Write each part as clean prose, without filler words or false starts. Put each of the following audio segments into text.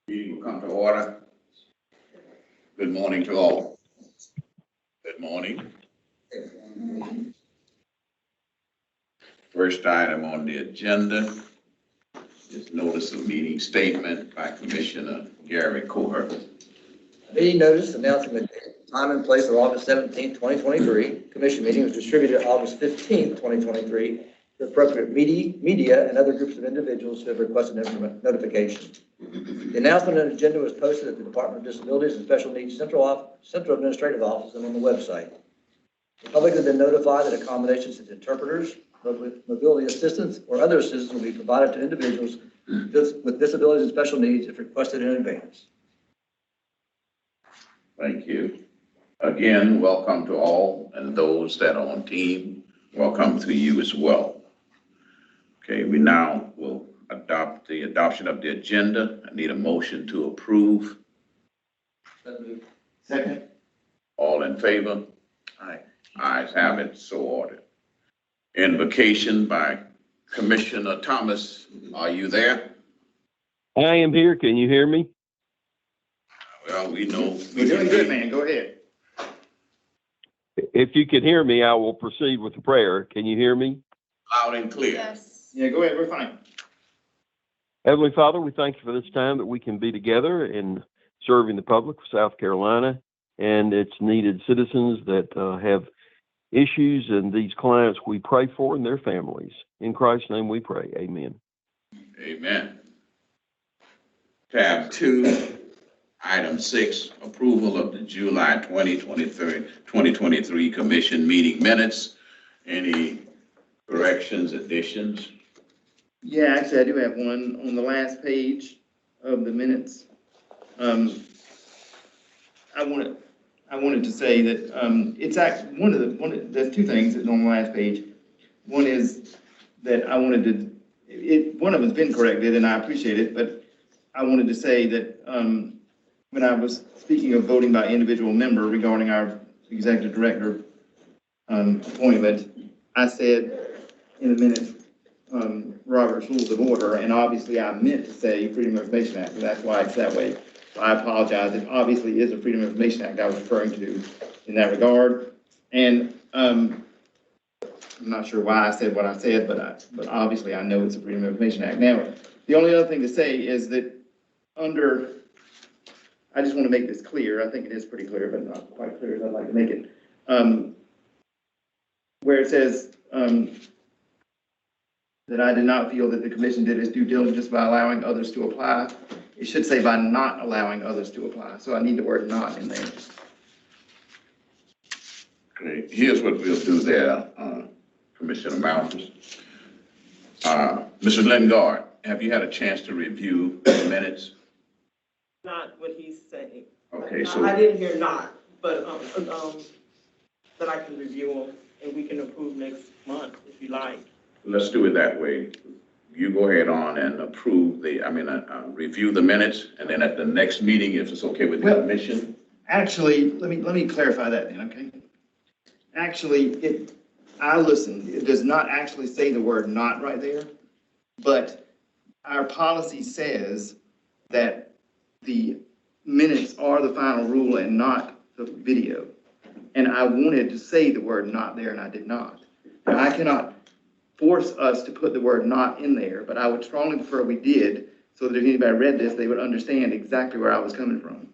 Meeting will come to order. Good morning to all. Good morning. First item on the agenda is notice of meeting statement by Commissioner Gary Coher. Meeting notice announcing the time and place of August 17th, 2023. Commission meeting was distributed August 15th, 2023 to appropriate media and other groups of individuals who have requested notification. The announcement and agenda was posted at the Department of Disabilities and Special Needs Central Administrative Office and on the website. The public has been notified that accommodations to interpreters, mobility assistance, or other assistance will be provided to individuals with disabilities and special needs if requested in advance. Thank you. Again, welcome to all, and those that are on team, welcome to you as well. Okay, we now will adopt the adoption of the agenda. I need a motion to approve. Second. All in favor? Aye. Ayes have it, so ordered. Invocation by Commissioner Thomas. Are you there? I am here. Can you hear me? Well, we know. You're doing good, man. Go ahead. If you can hear me, I will proceed with the prayer. Can you hear me? Loud and clear. Yes. Yeah, go ahead. We're fine. Heavenly Father, we thank you for this time that we can be together in serving the public of South Carolina and its needed citizens that have issues, and these clients we pray for and their families. In Christ's name we pray. Amen. Amen. Tab 2, item 6, approval of the July 2023 Commission meeting minutes. Any corrections, additions? Yeah, actually, I do have one on the last page of the minutes. I wanted to say that it's actually there's two things that's on the last page. One is that I wanted to, one of them's been corrected and I appreciate it, but I wanted to say that when I was speaking of voting by individual member regarding our executive director appointment, I said in the minutes, Robert's Rules of Order, and obviously I meant to say Freedom of Information Act, and that's why it's that way. I apologize. It obviously is a Freedom of Information Act I was referring to in that regard. And I'm not sure why I said what I said, but obviously I know it's a Freedom of Information Act. Now, the only other thing to say is that I just want to make this clear. I think it is pretty clear, but not quite clear as I'd like to make it. Where it says that I did not feel that the commission did its due diligence by allowing others to apply. It should say by not allowing others to apply. So I need the word not in there. Okay, here's what we'll do there, Commissioner Malthus. Mr. Lingard, have you had a chance to review the minutes? Not what he's saying. Okay, so I didn't hear not, but that I can review them and we can approve next month if you like. let's do it that way. You go ahead on and approve review the minutes, and then at the next meeting, if it's okay with the commission. Actually, let me clarify that then, okay? Actually, I listened. It does not actually say the word not right there, but our policy says that the minutes are the final rule and not the video. And I wanted to say the word not there, and I did not. Now, I cannot force us to put the word not in there, but I would strongly prefer we did, so that if anybody read this, they would understand exactly where I was coming from.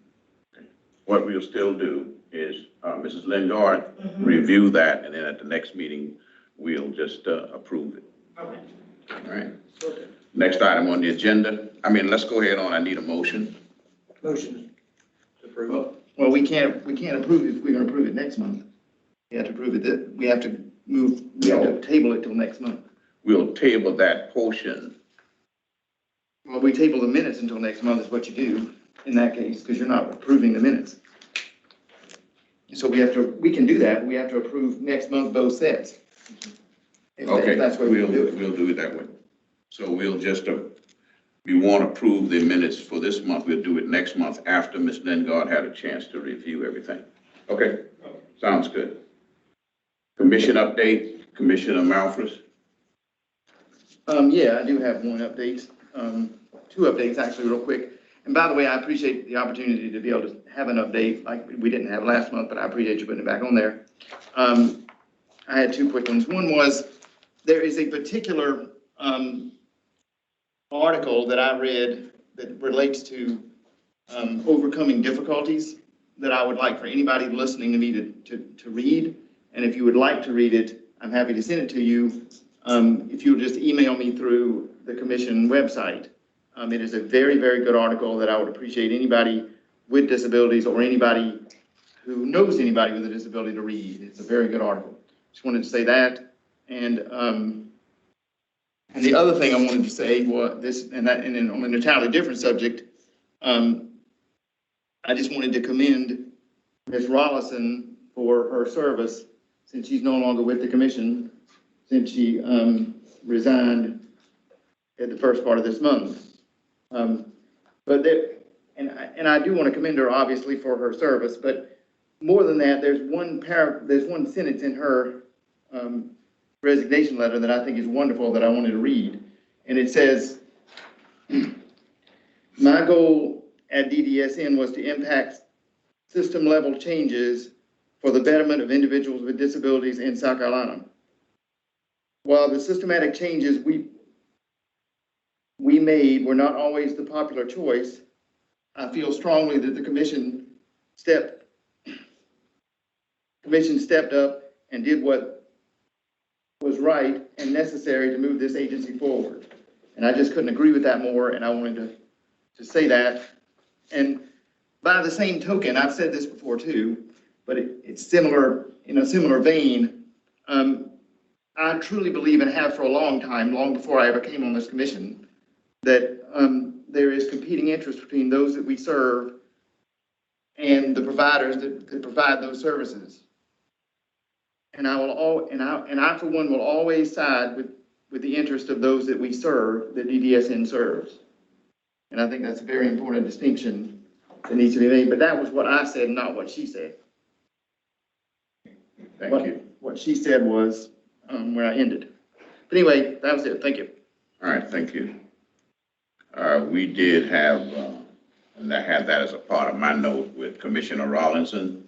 What we'll still do is, Mrs. Lingard, review that, and then at the next meeting, we'll just approve it. Okay. All right. Okay. Next item on the agenda. Let's go ahead on. I need a motion. Motion to approve. Well, we can't approve it if we're going to approve it next month. We have to approve it. We have to table it till next month. We'll table that portion. Well, we table the minutes until next month is what you do in that case, because you're not approving the minutes. So we can do that. We have to approve next month both sets. Okay, that's what we'll do it. We'll do it that way. So we'll just, we won't approve the minutes for this month. We'll do it next month after Ms. Lingard had a chance to review everything. Okay, sounds good. Commission update, Commissioner Malthus. Yeah, I do have one update. two updates actually real quick. And by the way, I appreciate the opportunity to be able to have an update like we didn't have last month, but I appreciate you putting it back on there. I had two quick ones. One was, there is a particular article that I read that relates to overcoming difficulties that I would like for anybody listening to me to read. And if you would like to read it, I'm happy to send it to you. If you would just email me through the commission website. It is a very, very good article that I would appreciate anybody with disabilities or anybody who knows anybody with a disability to read. It's a very good article. Just wanted to say that. And the other thing I wanted to say was this, and then on an entirely different subject, I just wanted to commend Ms. Rollison for her service since she's no longer with the commission, since she resigned at the first part of this month. But there, and I do want to commend her obviously for her service, but more than that, there's one sentence in her resignation letter that I think is wonderful that I wanted to read. And it says, my goal at DDSN was to impact system level changes for the betterment of individuals with disabilities in South Carolina. While the systematic changes we made were not always the popular choice, I feel strongly that the commission stepped up and did what was right and necessary to move this agency forward. And I just couldn't agree with that more, and I wanted to say that. And by the same token, I've said this before too, but it's similar, in a similar vein. I truly believe and have for a long time, long before I ever came on this commission, that there is competing interest between those that we serve and the providers that provide those services. And I for one will always side with the interest of those that we serve, that DDSN serves. And I think that's a very important distinction that needs to be made. But that was what I said, not what she said. Thank you. What she said was where I ended. But anyway, that was it. Thank you. All right, thank you. We did have, and I had that as a part of my note with Commissioner Rollinson.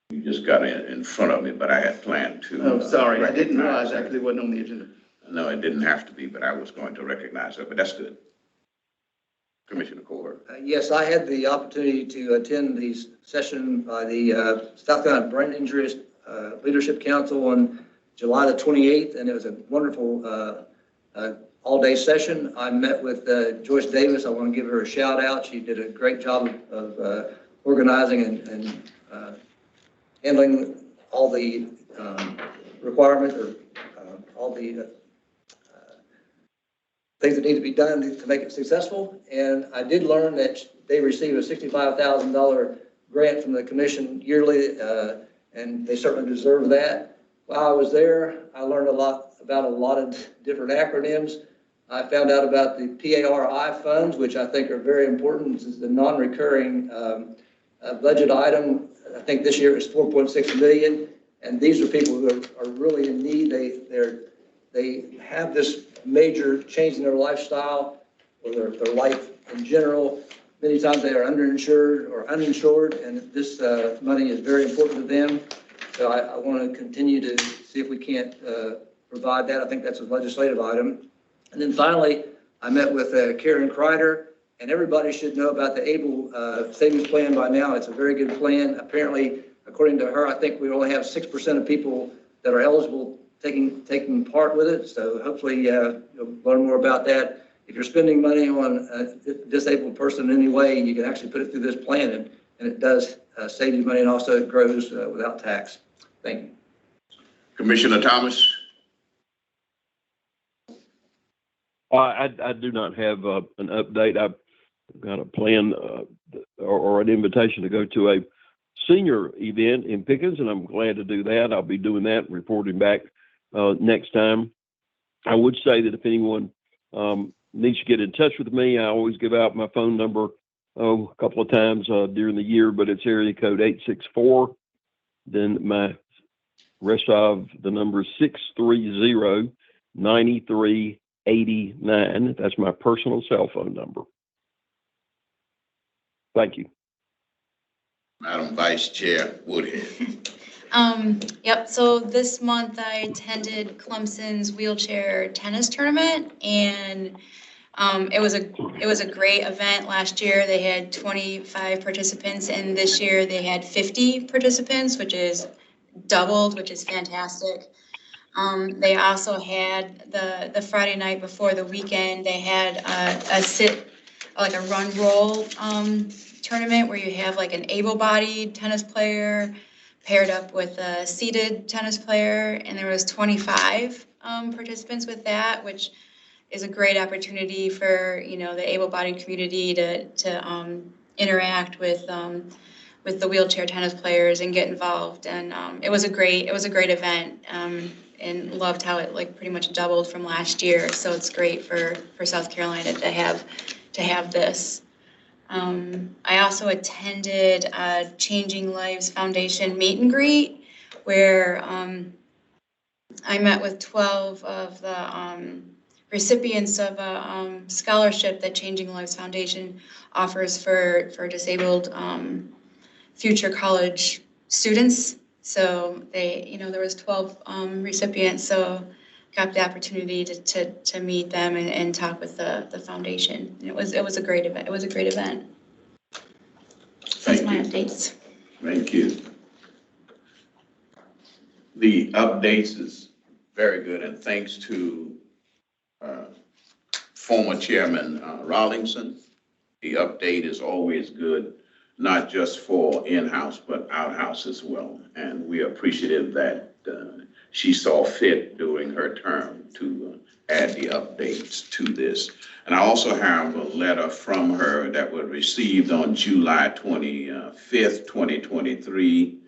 You just got in front of me, but I had planned to. Oh, sorry, I didn't recognize realize that because it wasn't on the agenda. No, it didn't have to be, but I was going to recognize it, but that's good. Commissioner Kohler. Yes, I had the opportunity to attend the session by the South Carolina Brain Injury Leadership Council on July the 28th, and it was a wonderful all-day session. I met with Joyce Davis. I want to give her a shout out. She did a great job of organizing and handling all the requirements or all the things that need to be done to make it successful. And I did learn that they receive a $65,000 grant from the commission yearly, and they certainly deserve that. While I was there, I learned a lot about a lot of different acronyms. I found out about the PARI funds, which I think are very important. This is the non-recurring budget item. I think this year is 4.6 million. And these are people who are really in need. They have this major change in their lifestyle or their life in general. Many times they are underinsured or uninsured, and this money is very important to them. So I want to continue to see if we can't provide that. I think that's a legislative item. And then finally, I met with Karen Kreider, and everybody should know about the ABLE savings plan by now. It's a very good plan. Apparently, according to her, I think we only have 6% of people that are eligible taking part with it. So hopefully you'll learn more about that. If you're spending money on a disabled person in any way, you can actually put it through this plan, and it does save you money, and also it grows without tax. Thank you. Commissioner Thomas. I do not have an update. I've got a plan or an invitation to go to a senior event in Pickens, and I'm glad to do that. I'll be doing that, reporting back next time. I would say that if anyone needs to get in touch with me, I always give out my phone number a couple of times during the year, but it's area code 864. Then my rest of the number is 630-93 8889. That's my personal cell phone number. Thank you. Madam Vice Chair Woodhead. Yep, so this month I attended Clemson's wheelchair tennis tournament, and it was a great event. Last year they had 25 participants, and this year they had 50 participants, which is doubled, which is fantastic. They also had the Friday night before the weekend, they had a run roll tournament where you have like an able-bodied tennis player paired up with a seated tennis player, and there was 25 participants with that, which is a great opportunity for, you know, the able-bodied community to interact with the wheelchair tennis players and get involved. And it was a great event, and loved how it like pretty much doubled from last year. So it's great for South Carolina to have this. I also attended a Changing Lives Foundation meet and greet where I met with 12 of the recipients of a scholarship that Changing Lives Foundation offers for disabled future college students. So they, you know, there was 12 recipients, so got the opportunity to meet them and talk with the foundation. And it was a great event. It was a great event. That's my updates. Thank you. The updates is very good, and thanks to former Chairman Rawlingson. The update is always good, not just for in-house, but out-house as well. And we are appreciative that she saw fit during her term to add the updates to this. And I also have a letter from her that was received on July 25th, 2023,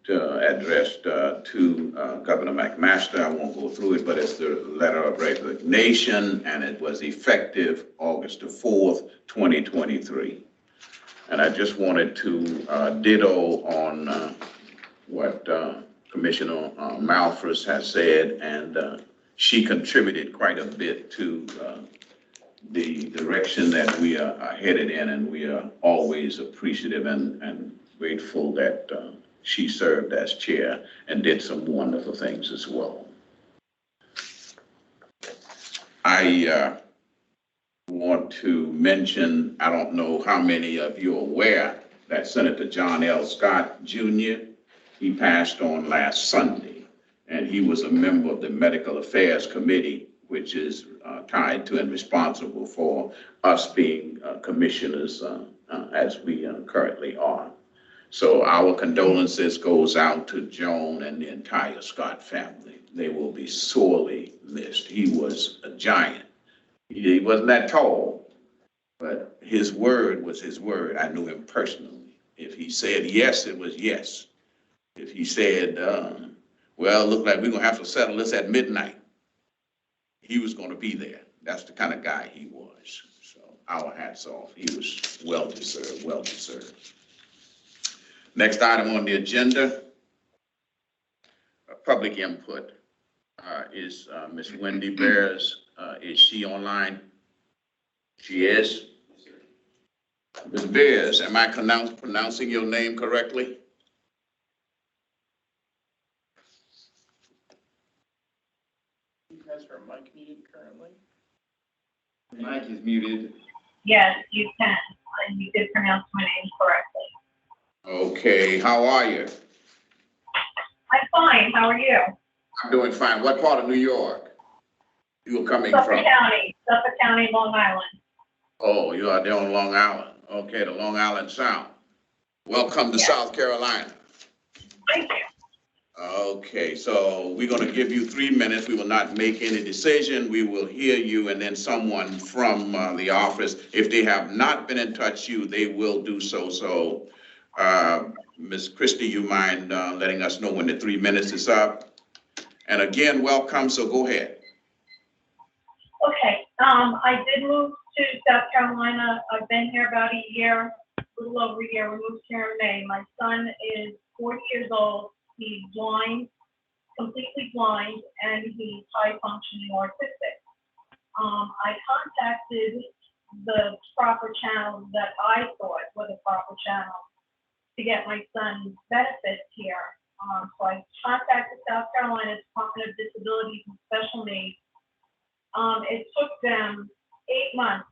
addressed to Governor McMaster. I won't go through it, but it's the letter of resignation, and it was effective August the 4th, 2023. And I just wanted to ditto on what Commissioner Malthus has said, and she contributed quite a bit to the direction that we are headed in, and we are always appreciative and grateful that she served as chair and did some wonderful things as well. I want to mention, I don't know how many of you are aware that Senator John L. Scott Jr., he passed on last Sunday, and he was a member of the Medical Affairs Committee, which is tied to and responsible for us being commissioners as we currently are. So our condolences goes out to Joan and the entire Scott family. They will be sorely missed. He was a giant. He wasn't that tall, but his word was his word. I knew him personally. If he said yes, it was yes. If he said, well, look like we're gonna have to settle this at midnight, he was gonna be there. That's the kind of guy he was. So our hats off. He was well deserved, well deserved. Next item on the agenda, public input, is Ms. Wendy Bears. Is she online? She is. Ms. Bears, am I pronouncing your name correctly? She has her mic muted currently. Mic is muted. Yes, you can, and you did pronounce my name correctly. Okay, how are you? I'm fine, how are you? I'm doing fine. What part of New York you are coming Suffolk from? County, Long Island. Oh, you are there on Long Island. Okay, the Long Island Sound. Welcome to Yes. South Carolina. Thank you. Okay, so we're going to give you 3 minutes. We will not make any decision. We will hear you, and then someone from the office, if they have not been in touch you, they will do so. So, Ms. Christie, you mind letting us know when the 3 minutes is up? And again, welcome, so go ahead. Okay, I did move to South Carolina. I've been here about a year, a little over a year. We moved here in May. My son is 40 years old. He's blind, completely blind, and he's high functioning autistic. I contacted the proper channels that I thought were the proper channels to get my son's benefits here. So I contacted South Carolina Department of Disabilities and Special Needs. It took them 8 months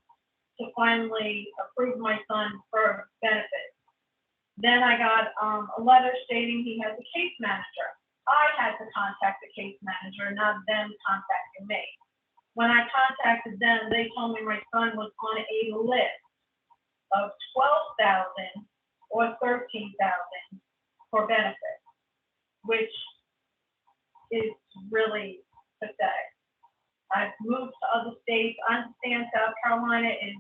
to finally approve my son for benefits. Then I got a letter stating he has a case manager. I had to contact the case manager, not them contacting me. When I contacted them, they told me my son was on a list of 12,000 or 13,000 for benefits, which is really pathetic. I've moved to other states. I understand South Carolina is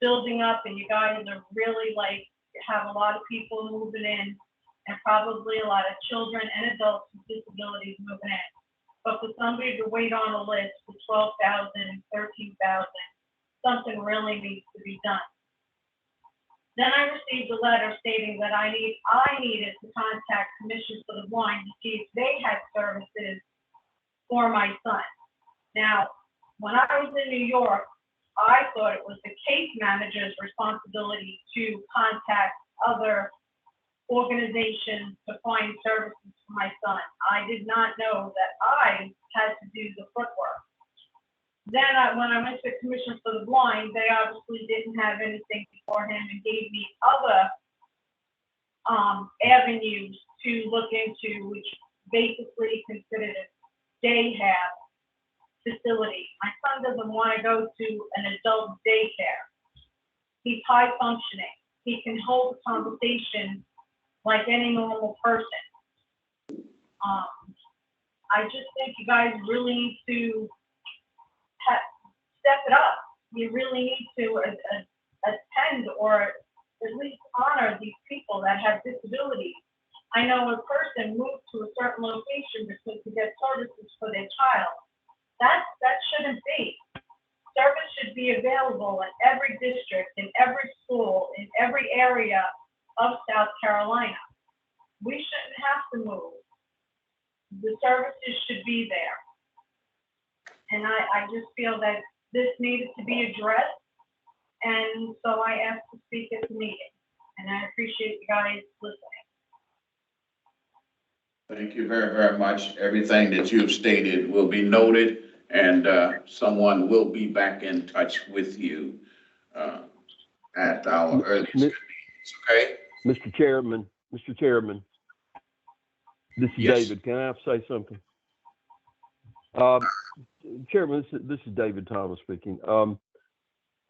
building up and you guys are really have a lot of people moving in and probably a lot of children and adults with disabilities moving in. But for somebody to wait on a list for 12,000, 13,000, something really needs to be done. Then I received a letter stating that I needed to contact Commissions for the Blind to see if they had services for my son. Now, when I was in New York, I thought it was the case manager's responsibility to contact other organizations to find services for my son. I did not know that I had to do the footwork. Then when I went to Commission for the Blind, they obviously didn't have anything for him and gave me other avenues to look into, which basically considered a day rehab facility. My son doesn't want to go to an adult daycare. He's high functioning. He can hold a conversation like any normal person. I just think you guys really need to step it up. You really need to attend or at least honor these people that have disabilities. I know a person moved to a certain location because to get services for their child. That shouldn't be. Service should be available in every district, in every school, in every area of South Carolina. We shouldn't have to move. The services should be there. And I just feel that this needed to be addressed. And so I asked to speak at the meeting. And I appreciate you guys listening. Thank you very, very much. Everything that you've stated will be noted, and someone will be back in touch with you at our earliest convenience, okay? Mr. Chairman, this is Yes. David. Can I say something? Chairman, this is David Thomas speaking.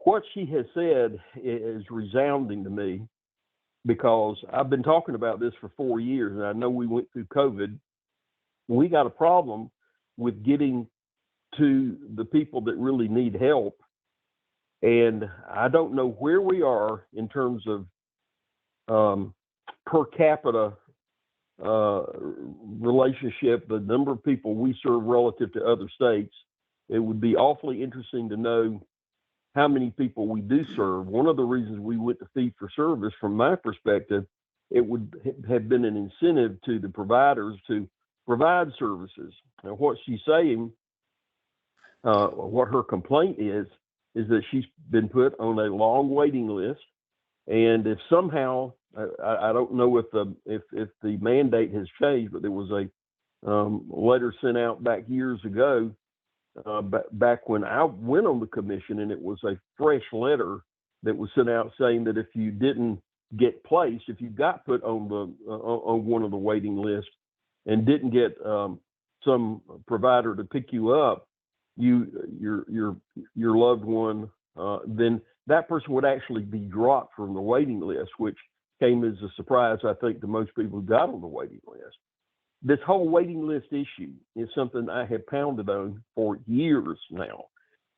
What she has said is resounding to me, because I've been talking about this for 4 years, and I know we went through COVID. We got a problem with getting to the people that really need help. And I don't know where we are in terms of per capita relationship, the number of people we serve relative to other states. It would be awfully interesting to know how many people we do serve. One of the reasons we went to fee for service, from my perspective, it would have been an incentive to the providers to provide services. Now, what she's saying, what her complaint is that she's been put on a long waiting list. And if somehow, I don't know if the mandate has changed, but there was a letter sent out back years ago, back when I went on the commission, and it was a fresh letter that was sent out saying that if you didn't get placed, if you got put on one of the waiting lists and didn't get some provider to pick you up, your loved one, then that person would actually be dropped from the waiting list, which came as a surprise, I think, to most people who got on the waiting list. This whole waiting list issue is something I have pounded on for years now.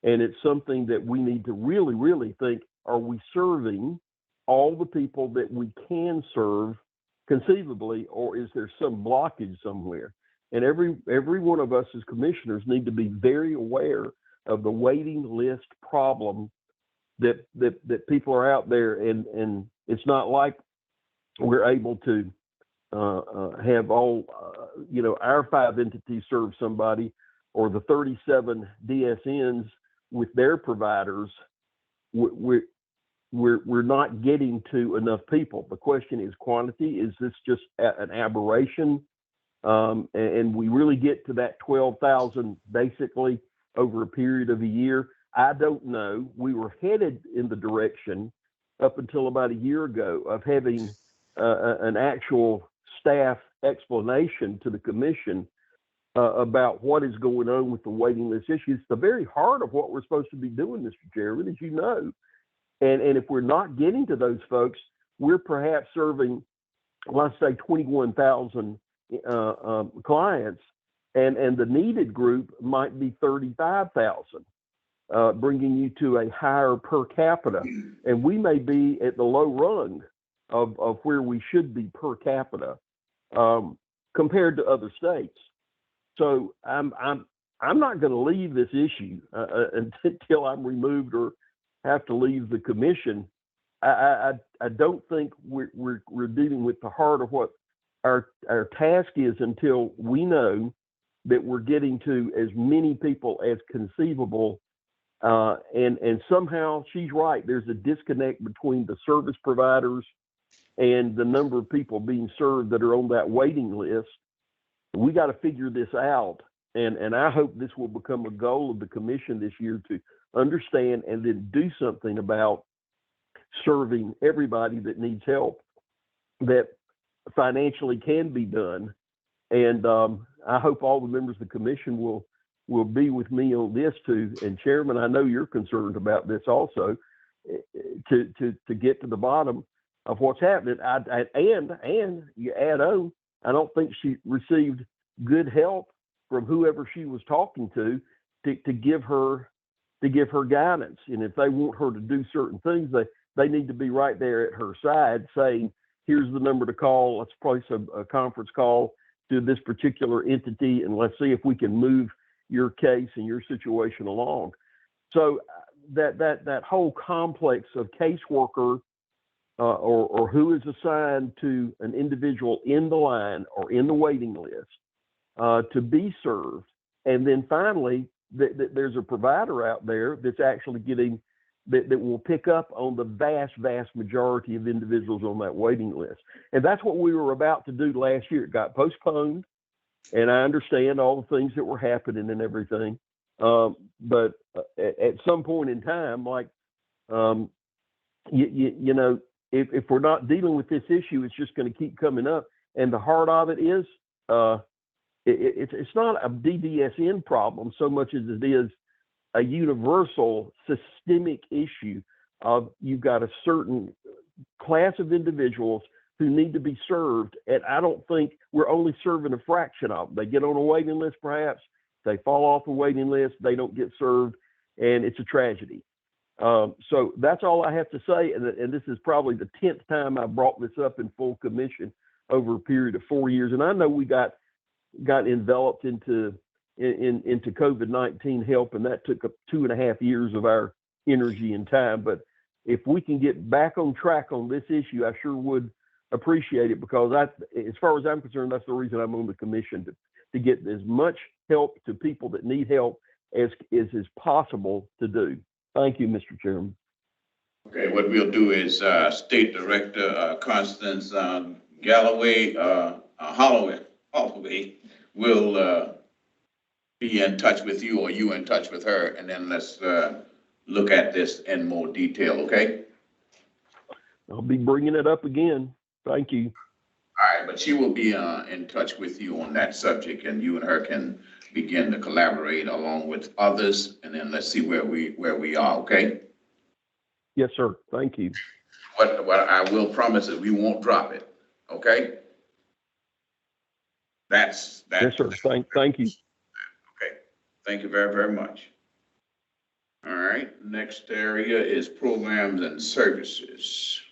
And it's something that we need to really, really think, are we serving all the people that we can serve conceivably, or is there some blockage somewhere? And every one of us as commissioners need to be very aware of the waiting list problem that people are out there. And it's not like we're able to have all, our 5 entities serve somebody, or the 37 DSNs with their providers, we're not getting to enough people. The question is quantity. Is this just an aberration? And we really get to that 12,000 basically over a period of a year? I don't know. We were headed in the direction up until about a year ago of having an actual staff explanation to the commission about what is going on with the waiting list issue. It's the very heart of what we're supposed to be doing, Mr. Chairman, as you know. And if we're not getting to those folks, we're perhaps serving, let's say, 21,000 clients, and the needed group might be 35,000, bringing you to a higher per capita. And we may be at the low rung of where we should be per capita compared to other states. So I'm not going to leave this issue until I'm removed or have to leave the commission. I don't think we're dealing with the heart of what our task is until we know that we're getting to as many people as conceivable. And somehow she's right. There's a disconnect between the service providers and the number of people being served that are on that waiting list. We got to figure this out. And I hope this will become a goal of the commission this year to understand and then do something about serving everybody that needs help that financially can be done. And I hope all the members of the commission will be with me on this too. And Chairman, I know you're concerned about this also, to get to the bottom of what's happening. And you add on, I don't think she received good help from whoever she was talking to give her guidance. And if they want her to do certain things, they need to be right there at her side saying, here's the number to call. Let's place a conference call to this particular entity, and let's see if we can move your case and your situation along. So that whole complex of caseworker or who is assigned to an individual in the line or in the waiting list to be served, and then finally there's a provider out there that's actually getting that will pick up on the vast majority of individuals on that waiting list. And that's what we were about to do last year. It got postponed, and I understand all the things that were happening and everything. But at some point in time, like, you know, if we're not dealing with this issue, it's just going to keep coming up. And the heart of it is, it's not a DDSN problem so much as it is a universal systemic issue of you've got a certain class of individuals who need to be served. And I don't think we're only serving a fraction of them. They get on a waiting list, perhaps they fall off the waiting list, they don't get served, and it's a tragedy. So that's all I have to say. And this is probably the 10th time I brought this up in full commission over a period of 4 years. And I know we got enveloped into COVID-19 help, and that took up 2.5 years of our energy and time. But if we can get back on track on this issue, I sure would appreciate it, because as far as I'm concerned, that's the reason I'm on the commission, to get as much help to people that need help as is possible to do. Thank you, Mr. Chairman. Okay, what we'll do is State Director Constance Holloway will be in touch with you, or you in touch with her, and then let's look at this in more detail, okay? I'll be bringing it up again. Thank you. All right, but she will be in touch with you on that subject, and you and her can begin to collaborate along with others, and then let's see where we are, okay? Yes, sir. Thank you. What I will promise is we won't drop it, okay? That's yes, sir. Thank you. Okay. Thank you very, very much. All right. Next area is programs and services.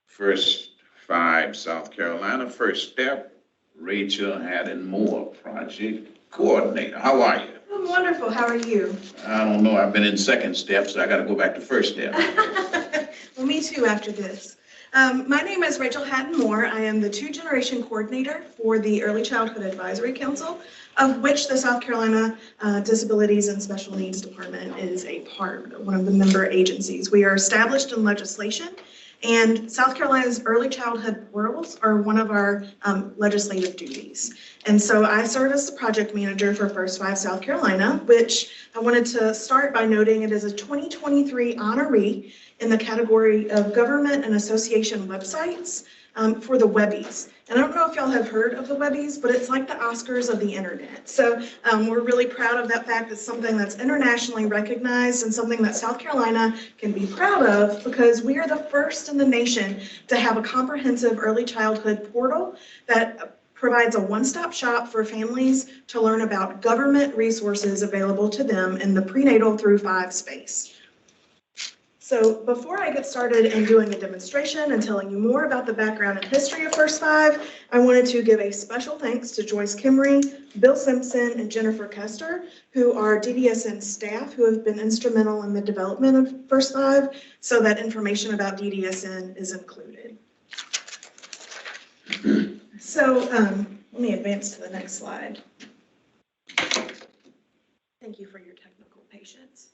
First 5, South Carolina. First step, Rachel Haddon Moore, project coordinator. How are you? I'm wonderful. How are you? I don't know. I've been in second step, so I got to go back to first step. Well, me too after this. My name is Rachel Haddon Moore. I am the two-generation coordinator for the Early Childhood Advisory Council, of which the South Carolina Disabilities and Special Needs Department is a part, one of the member agencies. We are established in legislation, and South Carolina's early childhood portals are one of our legislative duties. And so I serve as the project manager for First Five South Carolina, which I wanted to start by noting it is a 2023 honoree in the category of government and association websites for the Webbies. And I don't know if y'all have heard of the Webbies, but it's like the Oscars of the internet. So we're really proud of that fact. It's something that's internationally recognized and something that South Carolina can be proud of because we are the first in the nation to have a comprehensive early childhood portal that provides a one-stop shop for families to learn about government resources available to them in the prenatal through 5 space. So before I get started in doing a demonstration and telling you more about the background and history of First Five, I wanted to give a special thanks to Joyce Kimry, Bill Simpson, and Jennifer Kester, who are DDSN staff who have been instrumental in the development of First Five, so that information about DDSN is included. So let me advance to the next slide. Thank you for your technical patience.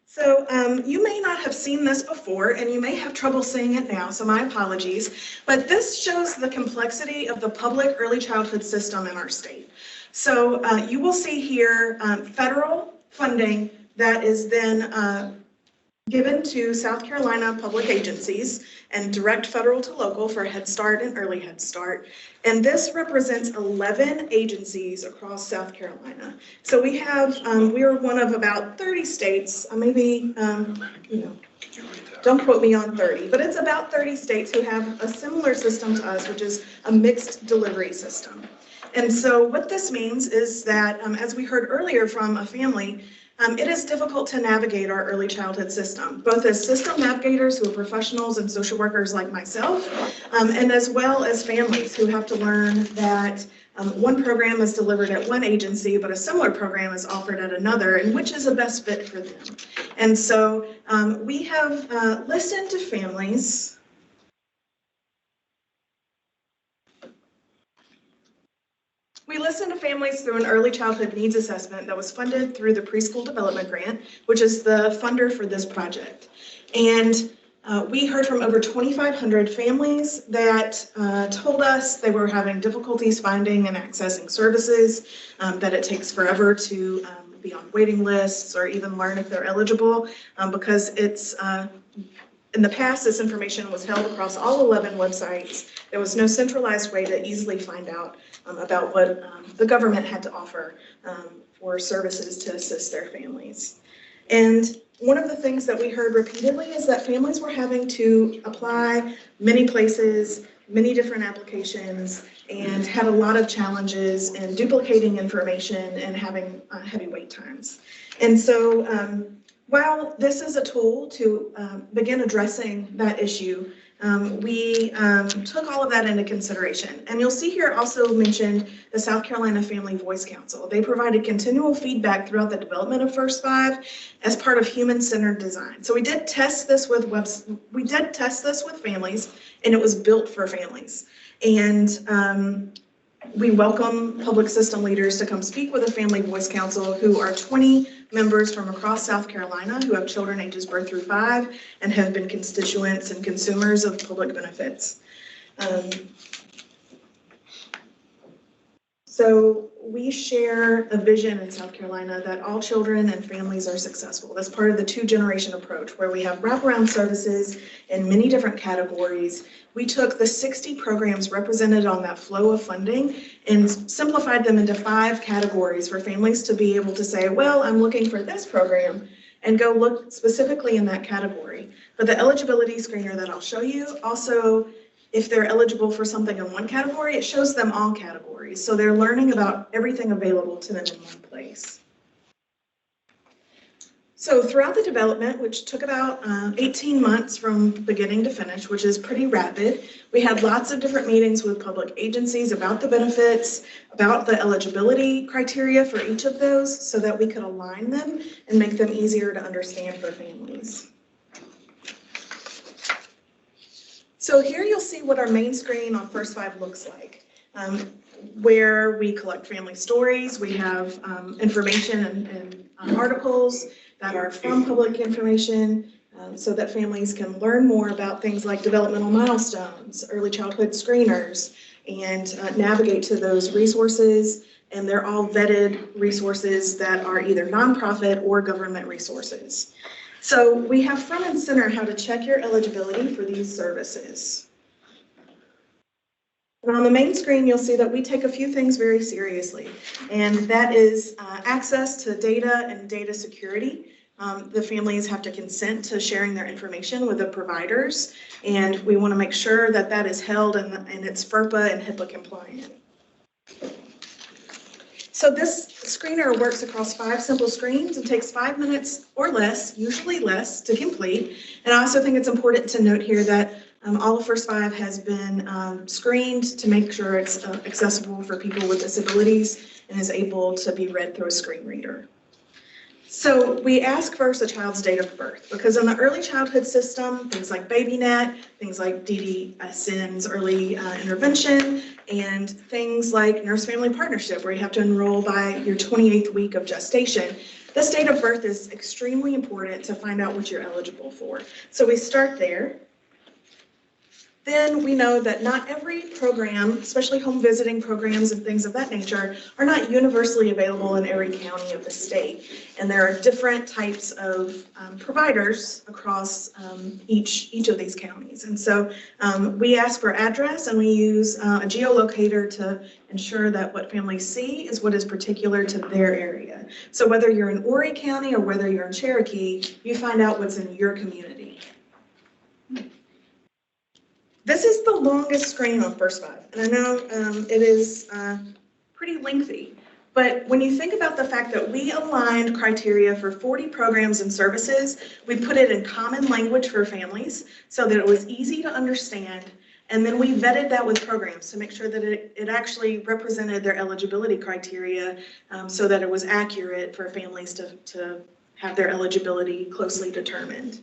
So you may not have seen this before, and you may have trouble seeing it now, so my apologies, but this shows the complexity of the public early childhood system in our state. So you will see here federal funding that is then given to South Carolina public agencies and direct federal to local for Head Start and Early Head Start. And this represents 11 agencies across South Carolina. So we have, we are one of about 30 states, maybe, don't quote me on 30, but it's about 30 states who have a similar system to us, which is a mixed delivery system. And so what this means is that, as we heard earlier from a family, it is difficult to navigate our early childhood system, both as system navigators who are professionals and social workers like myself, and as well as families who have to learn that one program is delivered at one agency, but a similar program is offered at another, and which is the best fit for them. And so we have listened to families. We listened to families through an early childhood needs assessment that was funded through the Preschool Development Grant, which is the funder for this project. And we heard from over 2,500 families that told us they were having difficulties finding and accessing services, that it takes forever to be on waiting lists or even learn if they're eligible, because it's in the past, this information was held across all 11 websites. There was no centralized way to easily find out about what the government had to offer for services to assist their families. And one of the things that we heard repeatedly is that families were having to apply many places, many different applications, and had a lot of challenges in duplicating information and having heavy wait times. And so while this is a tool to begin addressing that issue, we took all of that into consideration. And you'll see here also mentioned the South Carolina Family Voice Council. They provided continual feedback throughout the development of First Five as part of human-centered design. So we did test this with families, and it was built for families. And we welcome public system leaders to come speak with the Family Voice Council, who are 20 members from across South Carolina who have children ages birth through 5 and have been constituents and consumers of public benefits. So we share a vision in South Carolina that all children and families are successful. That's part of the 2-generation approach, where we have wraparound services in many different categories. We took the 60 programs represented on that flow of funding and simplified them into 5 categories for families to be able to say, well, I'm looking for this program, and go look specifically in that category. But the eligibility screener that I'll show you also, if they're eligible for something in one category, it shows them all categories. So they're learning about everything available to them in one place. So throughout the development, which took about 18 months from beginning to finish, which is pretty rapid, we had lots of different meetings with public agencies about the benefits, about the eligibility criteria for each of those, so that we could align them and make them easier to understand for families. So here you'll see what our main screen on First Five looks like, where we collect family stories. We have information and articles that are from public information, so that families can learn more about things like developmental milestones, early childhood screeners, and navigate to those resources. And they're all vetted resources that are either nonprofit or government resources. So we have front and center how to check your eligibility for these services. And on the main screen, you'll see that we take a few things very seriously, and that is access to data and data security. The families have to consent to sharing their information with the providers, and we want to make sure that that is held and it's FERPA and HIPAA compliant. So this screener works across 5 simple screens and takes 5 minutes or less, usually less, to complete. And I also think it's important to note here that all of First Five has been screened to make sure it's accessible for people with disabilities and is able to be read through a screen reader. So we ask first a child's date of birth, because in the early childhood system, things like BabyNet, things like DD-SN's early intervention, and things like nurse-family partnership, where you have to enroll by your 28th week of gestation, this date of birth is extremely important to find out what you're eligible for. So we start there. Then we know that not every program, especially home visiting programs and things of that nature, are not universally available in every county of the state. And there are different types of providers across each of these counties. And so we ask for address, and we use a geolocator to ensure that what families see is what is particular to their area. So whether you're in Horry County or whether you're in Cherokee, you find out what's in your community. This is the longest screen on First Five, and I know it is pretty lengthy, but when you think about the fact that we aligned criteria for 40 programs and services, we put it in common language for families so that it was easy to understand, and then we vetted that with programs to make sure that it actually represented their eligibility criteria so that it was accurate for families to have their eligibility closely determined.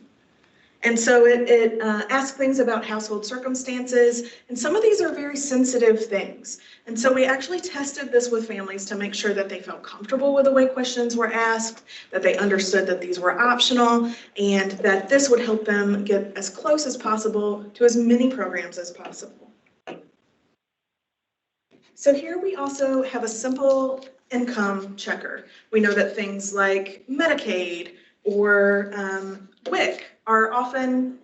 And so it asks things about household circumstances, and some of these are very sensitive things. And so we actually tested this with families to make sure that they felt comfortable with the way questions were asked, that they understood that these were optional, and that this would help them get as close as possible to as many programs as possible. So here we also have a simple income checker. We know that things like Medicaid or WIC are often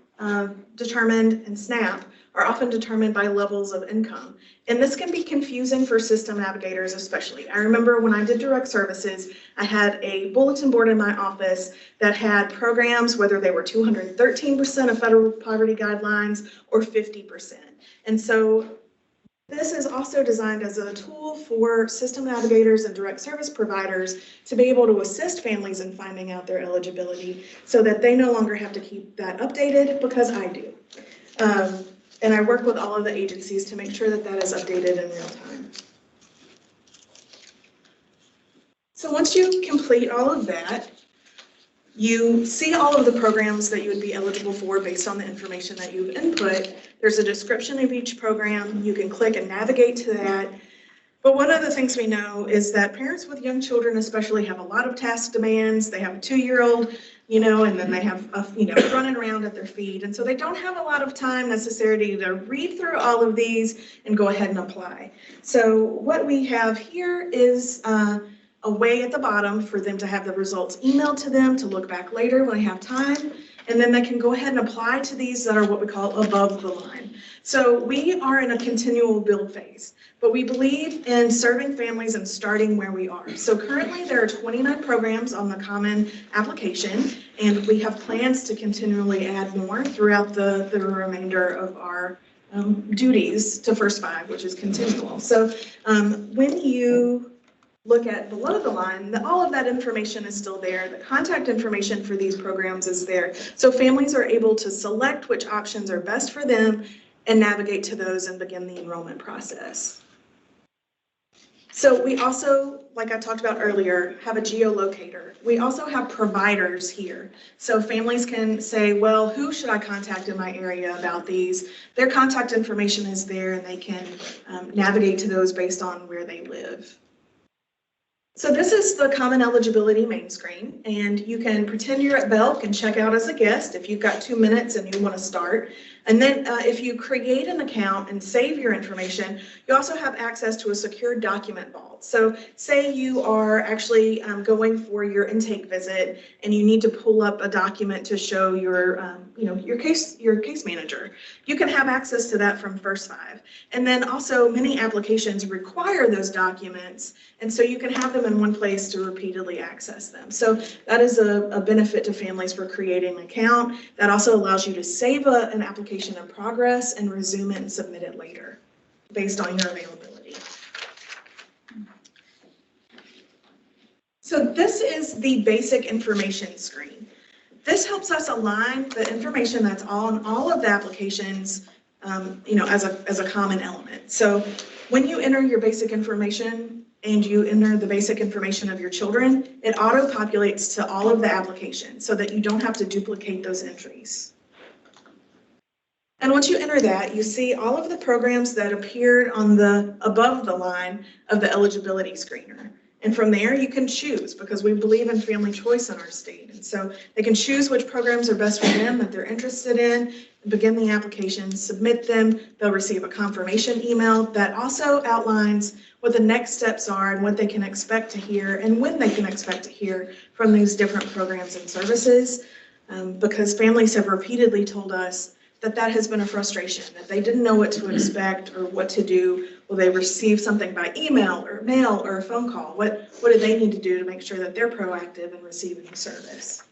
determined, and SNAP are often determined by levels of income. And this can be confusing for system navigators especially. I remember when I did direct services, I had a bulletin board in my office that had programs, whether they were 213% of federal poverty guidelines or 50%. And so this is also designed as a tool for system navigators and direct service providers to be able to assist families in finding out their eligibility so that they no longer have to keep that updated, because I do. And I work with all of the agencies to make sure that that is updated in real time. So once you complete all of that, you see all of the programs that you would be eligible for based on the information that you've input. There's a description of each program. You can click and navigate to that. But one of the things we know is that parents with young children especially have a lot of task demands. They have a 2-year-old, and then they have, running around at their feet. And so they don't have a lot of time necessarily to read through all of these and go ahead and apply. So what we have here is a way at the bottom for them to have the results emailed to them to look back later when they have time, and then they can go ahead and apply to these that are what we call above the line. So we are in a continual build phase, but we believe in serving families and starting where we are. So currently there are 29 programs on the common application, and we have plans to continually add more throughout the remainder of our duties to First Five, which is continual. So when you look at below the line, all of that information is still there. The contact information for these programs is there. So families are able to select which options are best for them and navigate to those and begin the enrollment process. So we also, like I talked about earlier, have a geolocator. We also have providers here. So families can say, well, who should I contact in my area about these? Their contact information is there and they can navigate to those based on where they live. So this is the common eligibility main screen, and you can pretend you're at Belk and check out as a guest if you've got 2 minutes and you want to start. And then if you create an account and save your information, you also have access to a secure document vault. So say you are actually going for your intake visit and you need to pull up a document to show your, your case manager. You can have access to that from First 5. And then also many applications require those documents, and so you can have them in one place to repeatedly access them. So that is a benefit to families for creating an account. That also allows you to save an application in progress and resume it and submit it later based on your availability. So this is the basic information screen. This helps us align the information that's on all of the applications as a common element. So when you enter your basic information and you enter the basic information of your children, it auto-populates to all of the applications so that you don't have to duplicate those entries. And once you enter that, you see all of the programs that appeared on above the line of the eligibility screener. And from there, you can choose, because we believe in family choice in our state. And so they can choose which programs are best for them that they're interested in, begin the application, submit them. They'll receive a confirmation email that also outlines what the next steps are and what they can expect to hear and when they can expect to hear from these different programs and services. Because families have repeatedly told us that has been a frustration, that they didn't know what to expect or what to do. Will they receive something by email or mail or a phone call? What do they need to do to make sure that they're proactive in receiving service?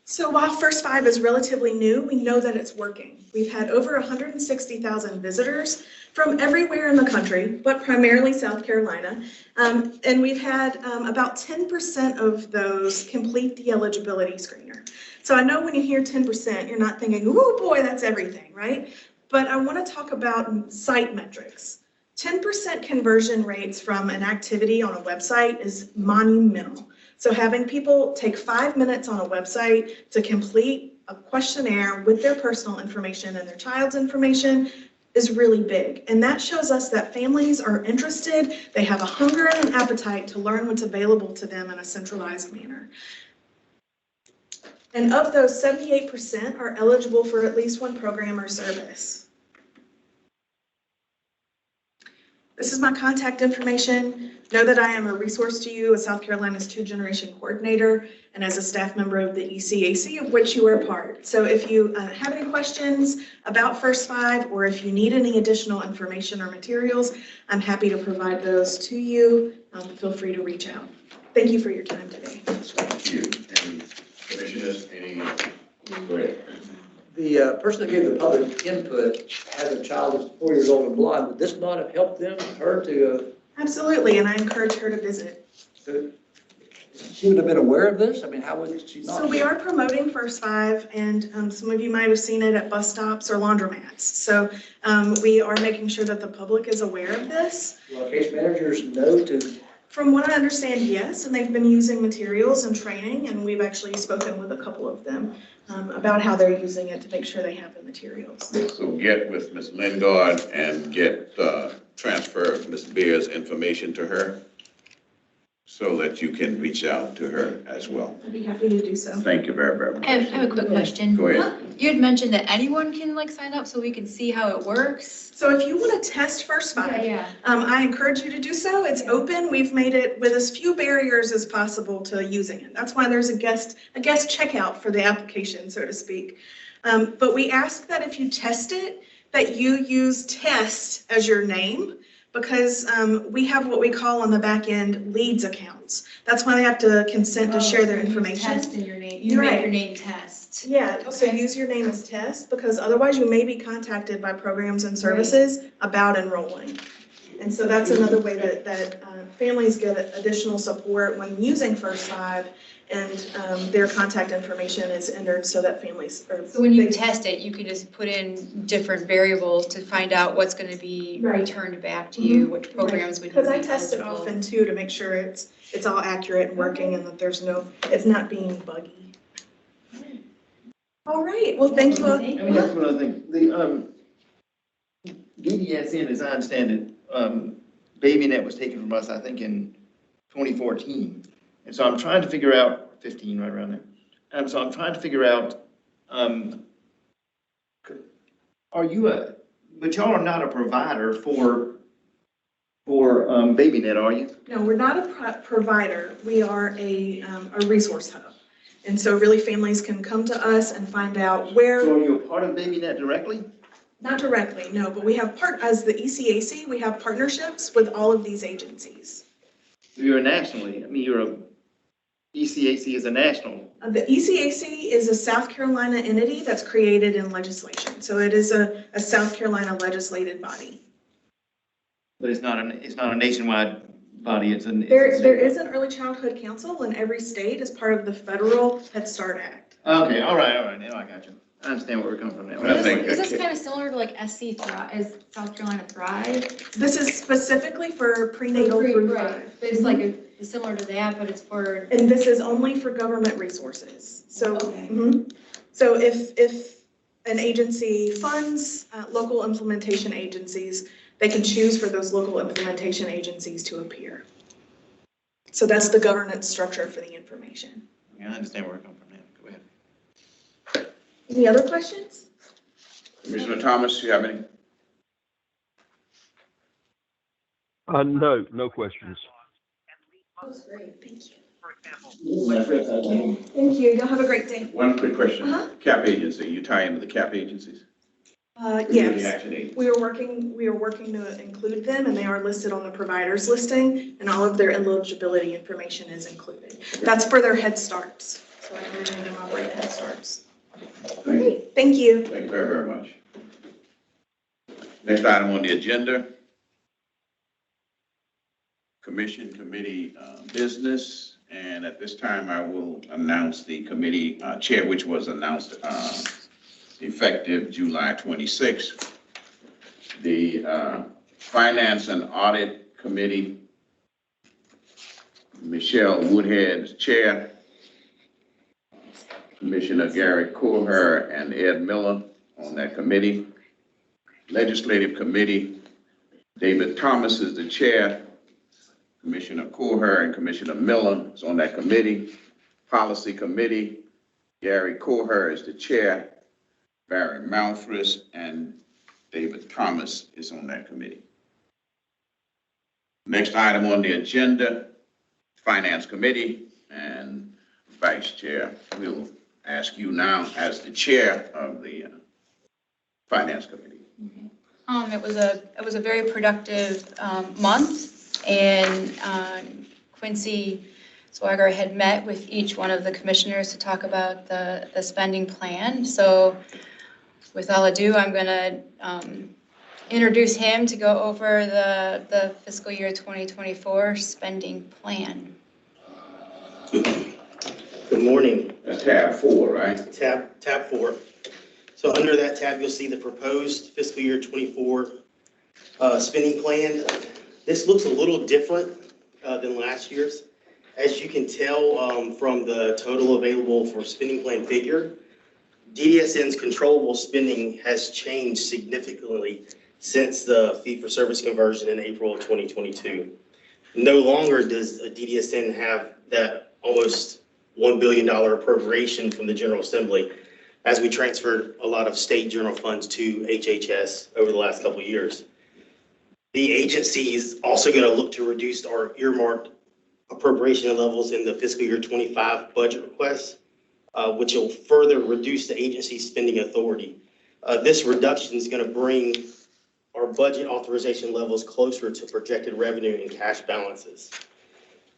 So while First 5 is relatively new, we know that it's working. We've had over 160,000 visitors from everywhere in the country, but primarily South Carolina. And we've had about 10% of those complete the eligibility screener. So I know when you hear 10%, you're not thinking, oh boy, that's everything, right? But I want to talk about site metrics. 10% conversion rates from an activity on a website is monumental. So having people take 5 minutes on a website to complete a questionnaire with their personal information and their child's information is really big. And that shows us that families are interested, they have a hunger and an appetite to learn what's available to them in a centralized manner. And of those, 78% are eligible for at least one program or service. This is my contact information. Know that I am a resource to you as South Carolina's 2-generation coordinator and as a staff member of the ECAC, of which you are a part. So if you have any questions about First 5 or if you need any additional information or materials, I'm happy to provide those to you. Feel free to reach out. Thank you for your time today. Thank you. And commissioners, any? Go ahead. The person that gave the public input has a child that's 4 years old and blind. Would this not have helped her to? Absolutely, and I encourage her to visit. She would have been aware of this? I mean, how would she not? So we are promoting First 5, and some of you might have seen it at bus stops or laundromats. So we are making sure that the public is aware of this. Will case managers know to? From what I understand, yes, and they've been using materials and training, and we've actually spoken with a couple of them about how they're using it to make sure they have the materials. So get with Ms. Lingard and get transfer Ms. Beer's information to her so that you can reach out to her as well. I'd be happy to do so. Thank you very, very much. I have a quick question. Go ahead. You had mentioned that anyone can sign up so we can see how it works. So if you want to test First 5, Yeah. I encourage you to do so. It's open. We've made it with as few barriers as possible to using it. That's why there's a guest checkout for the application, so to speak. But we ask that if you test it, that you use test as your name, because we have what we call on the back end leads accounts. That's why they have to consent to share their information. Test in your name. You make your name test. Yeah, so use your name as test, because otherwise you may be contacted by programs and services about enrolling. And so that's another way that families get additional support when using First 5 and their contact information is entered so that families or. So when you test it, you can just put in different variables to find out what's gonna be Right. returned back to you, which programs would you be Because I test it eligible. often too to make sure it's all accurate and working and that it's not being buggy. All right, well, thank you all. Thank And that's one other thing, the, DDSN, as I understand it, BabyNet was taken from us, I think, in 2014. And so I'm trying to figure out, 15, right around there. And so I'm trying to figure out, but y'all are not a provider for BabyNet, are you? No, we're not a provider. We are a resource hub. And so really families can come to us and find out where. So are you a part of BabyNet directly? Not directly, no, but we have as the ECAC, we have partnerships with all of these agencies. You're nationally, ECAC is a national. The ECAC is a South Carolina entity that's created in legislation. So it is a South Carolina legislated body. But it's not a nationwide body, There is an early childhood council in every state as part of the federal Head Start Act. Okay, all right, now I got you. I understand where we're coming from now. I think Is this kind of similar to like SC Thrive, is South Carolina Thrive? This is specifically for prenatal through 5. It's like similar to that, but it's for. And this is only for government resources. So, Okay. So if an agency funds local implementation agencies, they can choose for those local implementation agencies to appear. So that's the governance structure for the information. Yeah, I understand where we're coming from now. Go ahead. Any other questions? Commissioner Thomas, you have any? No questions. That was great, thank you. Thank you, y'all have a great day. One quick question. Uh-huh. CAP agency, you tie into the CAP agencies? Community Yes, Action Agency. we are working to include them, and they are listed on the providers listing, and all of their eligibility information is included. That's for their Head Starts, so I can name them operate Head Starts. Great, thank you. Thank you very, very much. Next item on the agenda, commission committee business. And at this time, I will announce the committee chair, which was announced effective July 26th. The Finance and Audit Committee, Michelle Woodhead is chair. Commissioner Gary Coolher and Ed Miller on that committee. Legislative Committee, David Thomas is the chair. Commissioner Coolher and Commissioner Miller is on that committee. Policy Committee, Gary Coolher is the chair. Barry Malfris and David Thomas is on that committee. Next item on the agenda, Finance Committee and Vice Chair. We'll ask you now as the chair of the Finance Committee. It was a very productive month, and Quincy Swagger had met with each one of the commissioners to talk about the spending plan. So with all ado, I'm going to introduce him to go over the fiscal year 2024 spending plan. Good morning. That's tab 4, right? Tab 4. So under that tab, you'll see the proposed fiscal year 24 spending plan. This looks a little different than last year's. As you can tell from the total available for spending plan figure, DDSN's controllable spending has changed significantly since the fee-for-service conversion in April of 2022. No longer does DDSN have that almost $1 billion appropriation from the General Assembly, as we transferred a lot of state general funds to HHS over the last couple of years. The agency is also going to look to reduce our earmarked appropriation levels in the fiscal year 25 budget requests, which will further reduce the agency's spending authority. This reduction is going to bring our budget authorization levels closer to projected revenue and cash balances.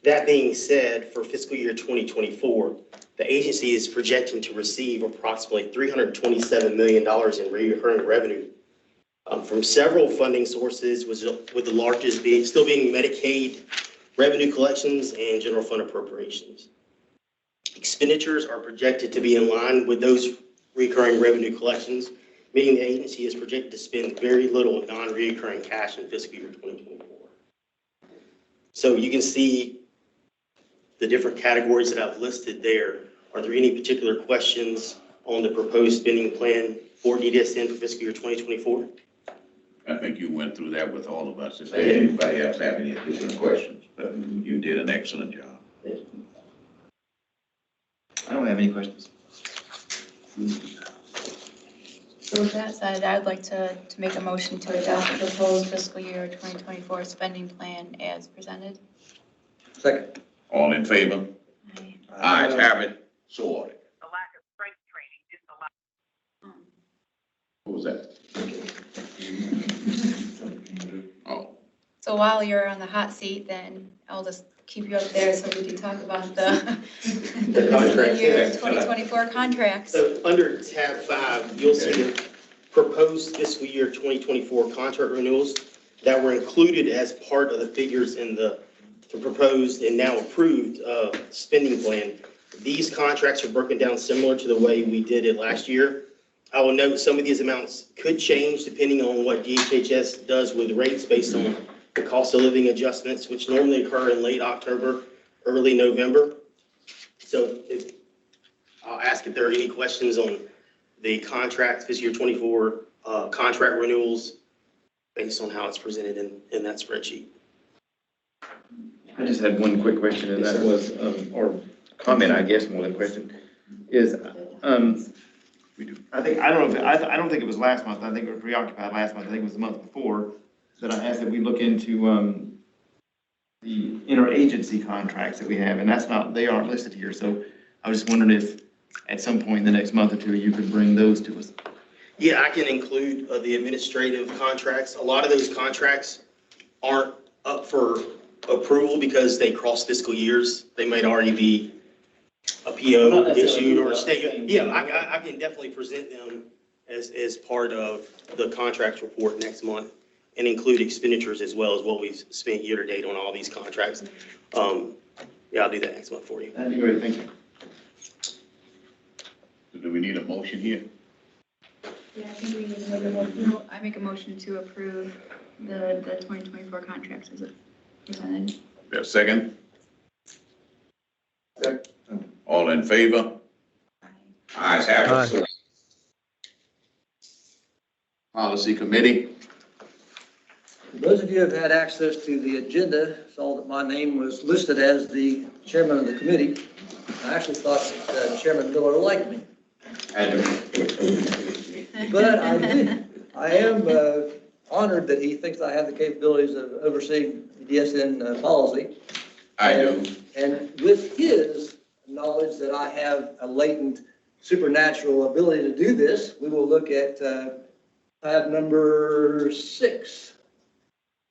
That being said, for fiscal year 2024, the agency is projecting to receive approximately $327 million in recurring revenue from several funding sources, with the largest still being Medicaid revenue collections and general fund appropriations. Expenditures are projected to be in line with those recurring revenue collections, meaning the agency is projected to spend very little non-recurring cash in fiscal year 2024. So you can see the different categories that I've listed there. Are there any particular questions on the proposed spending plan for DDSN for fiscal year 2024? I think you went through that with all of us. If anybody else have any additional questions, but you did an excellent job. I don't have any questions. So with that said, I'd like to make a motion to adopt the proposed fiscal year 2024 spending plan as presented. Second. All in favor? Aye. Ayes have it, so ordered. The lack of strength training is the lack. What was that? Oh, So while you're on the hot seat, then I'll just keep you up there so we can talk about the contracts, year yeah. 2024 contracts. So under tab 5, you'll see the proposed fiscal year 2024 contract renewals that were included as part of the figures in the proposed and now approved spending plan. These contracts are broken down similar to the way we did it last year. I will note some of these amounts could change depending on what DHHS does with rates based on the cost of living adjustments, which normally occur in late October, early November. So I'll ask if there are any questions on the contract, fiscal year 24 contract renewals based on how it's presented in that spreadsheet. I just had one quick question, and that was, or comment, I guess, more than question, is, I don't think it was last month. I think we were preoccupied last month. I think it was the month before that I asked that we look into the interagency contracts that we have, and they aren't listed here. So I was just wondering if at some point in the next month or two, you could bring those to us. Yeah, I can include the administrative contracts. A lot of those contracts aren't up for approval because they cross fiscal years. They might already be a PO issued or a state. Yeah, I can definitely present them as part of the contract report next month and include expenditures as well as what we've spent year to date on all these contracts. Yeah, I'll do that next month for you. That'd be great, thank you. do we need a motion here? Yeah, I think we need another motion. I make a motion to approve the 2024 contracts as presented. There's a second? All in favor? Ayes have it. Policy Committee? Those of you who have had access to the agenda saw that my name was listed as the chairman of the committee. I actually thought that Chairman Miller liked me. But I am honored that he thinks I have the capabilities of overseeing the DSN policy. I do. And with his knowledge that I have a latent supernatural ability to do this, we will look at tab number 6.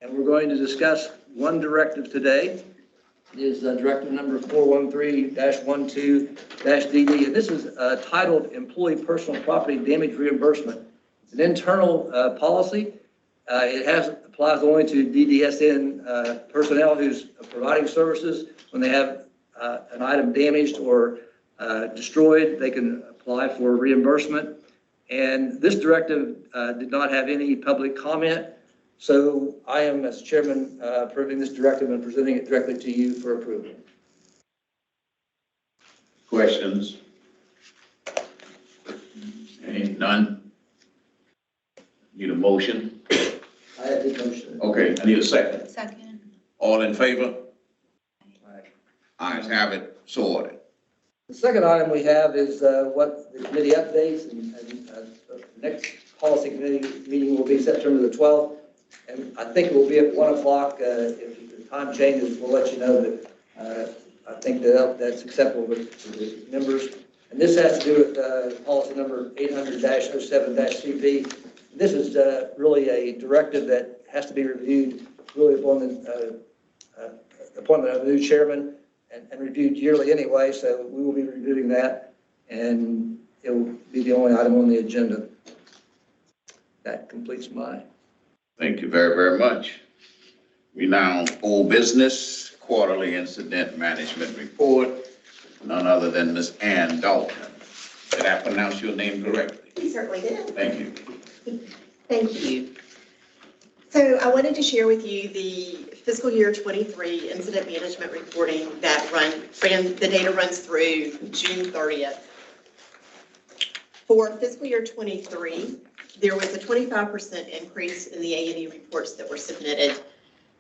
And we're going to discuss one directive today. It is directive number 413-12-DD. And this is titled Employee Personal Property Damage Reimbursement. It's an internal policy. It applies only to DDSN personnel who's providing services. When they have an item damaged or destroyed, they can apply for reimbursement. And this directive did not have any public comment. So I am, as chairman, approving this directive and presenting it directly to you for approval. Questions? Any? None? Need a motion? I have the motion. Okay, I need a second. Second. All in favor? Right. Ayes have it, so ordered. The second item we have is what the committee updates, and the next policy committee meeting will be September the 12th. And I think it will be at 1 o'clock. If the time changes, we'll let you know, but I think that's acceptable with the members. And this has to do with policy number 800-07-CP. This is really a directive that has to be reviewed really upon the appointment of a new chairman and reviewed yearly anyway. So we will be reviewing that, and it will be the only item on the agenda. That completes my. Thank you very, very much. We now old business quarterly incident management report. none other than Ms. Ann Dalton. Did I pronounce your name correctly? You certainly did. Thank you. Thank you. So I wanted to share with you the fiscal year 23 incident management reporting that the data runs through June 30th. For fiscal year 23, there was a 25% increase in the A&E reports that were submitted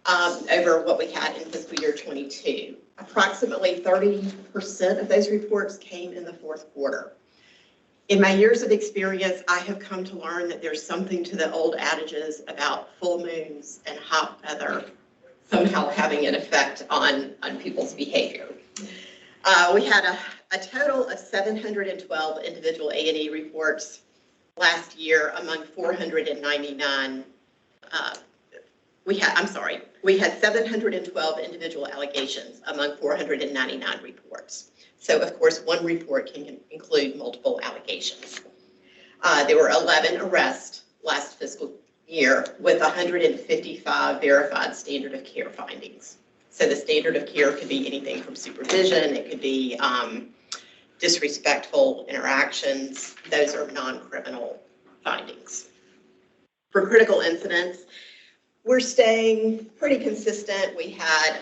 over what we had in fiscal year 22. Approximately 30% of those reports came in the fourth quarter. In my years of experience, I have come to learn that there's something to the old adages about full moons and hot weather somehow having an effect on people's behavior. We had a total of 712 individual A&E reports last year among 499. We had 712 individual allegations among 499 reports. So of course, one report can include multiple allegations. There were 11 arrests last fiscal year with 155 verified standard of care findings. So the standard of care could be anything from supervision, it could be disrespectful interactions. Those are non-criminal findings. For critical incidents, we're staying pretty consistent. We had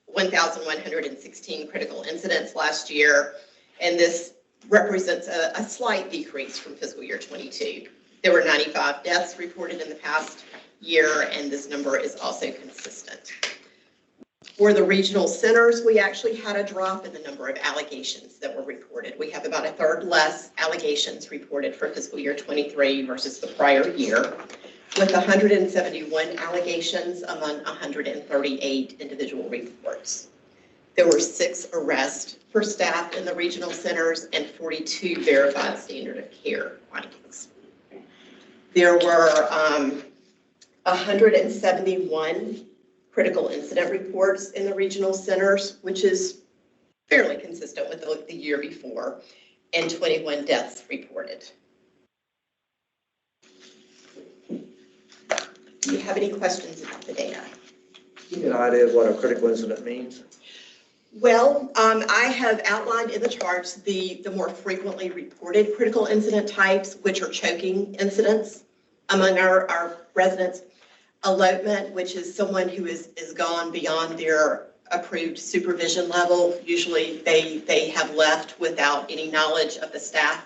1,116 critical incidents last year, and this represents a slight decrease from fiscal year 22. There were 95 deaths reported in the past year, and this number is also consistent. For the regional centers, we actually had a drop in the number of allegations that were reported. We have about a third less allegations reported for fiscal year 23 versus the prior year, with 171 allegations among 138 individual reports. There were 6 arrests for staff in the regional centers and 42 verified standard of care findings. There were 171 critical incident reports in the regional centers, which is fairly consistent with the year before, and 21 deaths reported. Do you have any questions about the data? Give me an idea of what a critical incident means. Well, I have outlined in the charts the more frequently reported critical incident types, which are choking incidents among our residents. Elopement, which is someone who is gone beyond their approved supervision level. Usually they have left without any knowledge of the staff.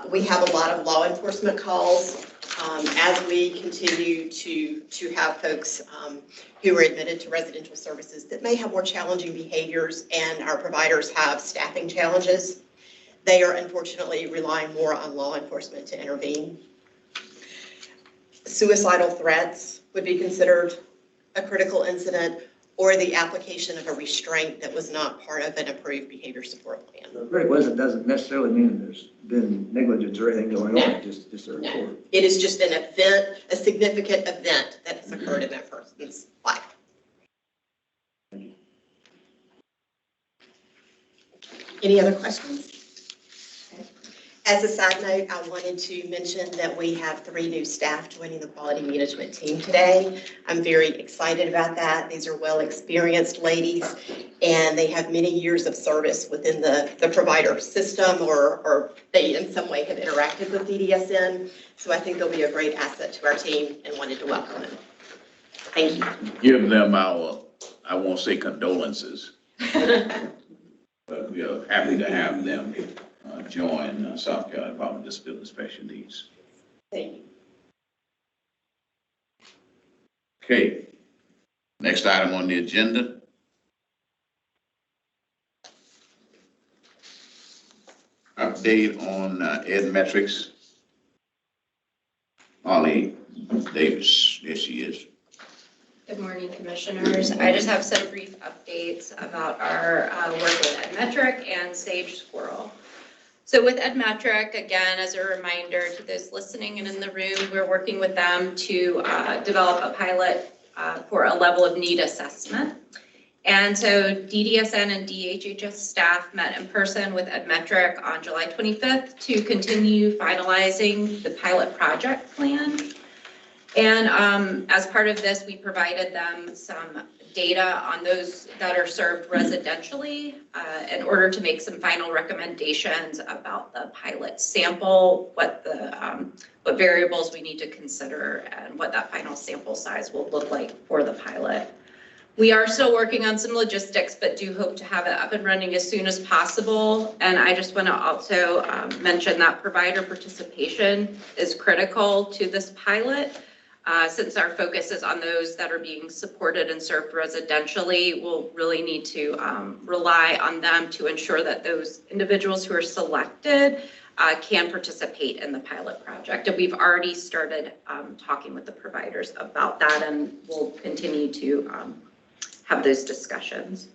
We have a lot of law enforcement calls as we continue to have folks who are admitted to residential services that may have more challenging behaviors, and our providers have staffing challenges. They are unfortunately relying more on law enforcement to intervene. Suicidal threats would be considered a critical incident, or the application of a restraint that was not part of an approved behavior support plan. A critical incident doesn't necessarily mean there's been negligence or anything going on, just a report. No. It is just an event, a significant event that has occurred in that person's life. Any other questions? As a side note, I wanted to mention that we have 3 new staff joining the quality management team today. I'm very excited about that. These are well-experienced ladies, and they have many years of service within the provider system, or they in some way have interacted with DDSN. So I think they'll be a great asset to our team, and wanted to welcome them. Thank you. Give them our, I won't say condolences, but we are happy to have them join South Carolina Department of Disability and Special Needs. Thank you. Okay, next item on the agenda. Update on ed metrics. Holly Davis, there she is. Good morning, commissioners. I just have some brief updates about our work with Edmetric and Sage Squirrel. So with Edmetric, again, as a reminder to those listening and in the room, we're working with them to develop a pilot for a level of need assessment. And so DDSN and DHHS staff met in person with Edmetric on July 25th to continue finalizing the pilot project plan. And as part of this, we provided them some data on those that are served residentially in order to make some final recommendations about the pilot sample, what variables we need to consider, and what that final sample size will look like for the pilot. We are still working on some logistics, but do hope to have it up and running as soon as possible. And I just want to also mention that provider participation is critical to this pilot. Since our focus is on those that are being supported and served residentially, we'll really need to rely on them to ensure that those individuals who are selected can participate in the pilot project. And we've already started talking with the providers about that, and we'll continue to have those discussions.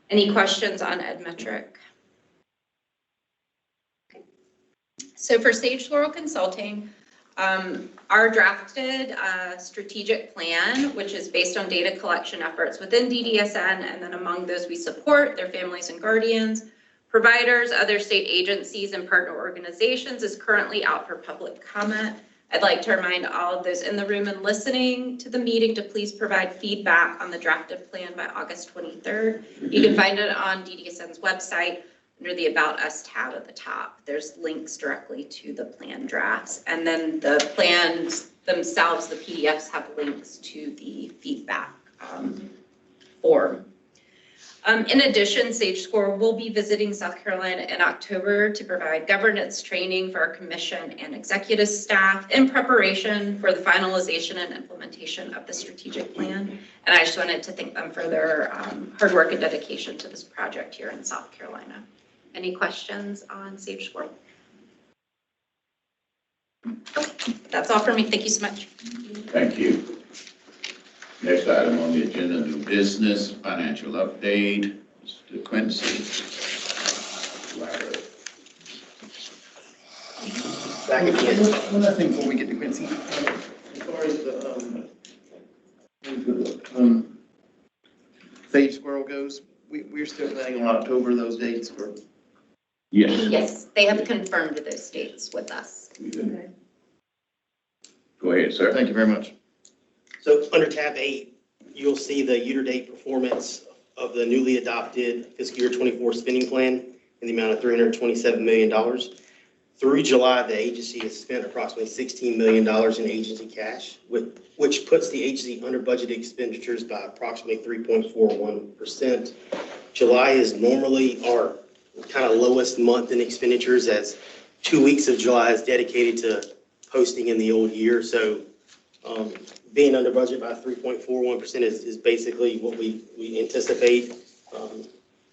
Any questions on Edmetric? Okay. So for Sage Laurel Consulting, our drafted strategic plan, which is based on data collection efforts within DDSN, and then among those we support their families and guardians, providers, other state agencies, and partner organizations, is currently out for public comment. I'd like to remind all of those in the room and listening to the meeting to please provide feedback on the drafted plan by August 23rd. You can find it on DDSN's website under the About Us tab at the top. There's links directly to the plan drafts. And then the plans themselves, the PDFs, have links to the feedback form. In addition, Sage SCORE will be visiting South Carolina in October to provide governance training for our commission and executive staff in preparation for the finalization and implementation of the strategic plan. And I just wanted to thank them for their hard work and dedication to this project here in South Carolina. Any questions on Sage SCORE? Okay, that's all for me. Thank you so much. Thank you. Next item on the agenda, new business, financial update, Mr. Quincy. Back again. One other thing before we get to Quincy. As far as the Sage Squirrel goes, we're still planning on October, those dates for. Yes. Yes, they have confirmed those dates with us. Go ahead, sir. Thank you very much. So under tab 8, you'll see the year-to-date performance of the newly adopted fiscal year 24 spending plan in the amount of $327 million. Through July, the agency has spent approximately $16 million in agency cash, which puts the agency under budgeted expenditures by approximately 3.41%. July is normally our kind of lowest month in expenditures, as 2 weeks of July is dedicated to posting in the old year. So being under budget by 3.41% is basically what we anticipate.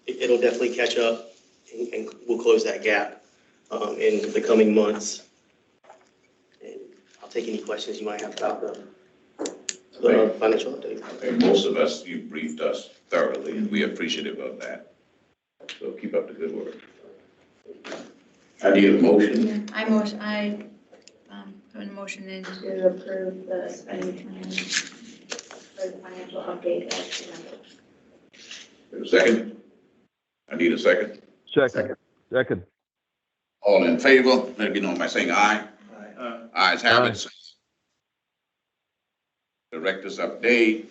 It'll definitely catch up, and we'll close that gap in the coming months. And I'll take any questions you might have about the financial update. I think most of us, you briefed us thoroughly, and we're appreciative of that. So keep up the good work. I need a motion. I put a motion in to approve the spending plan for the financial update. A second? I need a second. Second. All in favor, let me know by saying aye. Ayes have it. Director's update.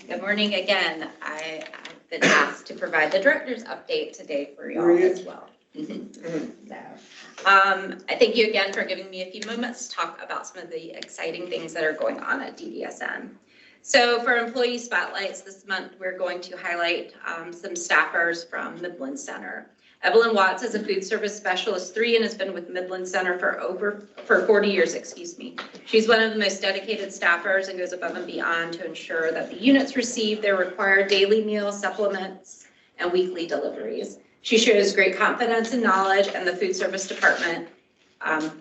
Good morning again. I've been asked to provide the director's update today for y'all as well. I thank you again for giving me a few moments to talk about some of the exciting things that are going on at DDSN. So for employee spotlights this month, we're going to highlight some staffers from Midland Center. Evelyn Watts is a food service specialist 3 and has been with Midland Center for 40 years, She's one of the most dedicated staffers and goes above and beyond to ensure that the units receive their required daily meal supplements and weekly deliveries. She shows great confidence and knowledge in the food service department, and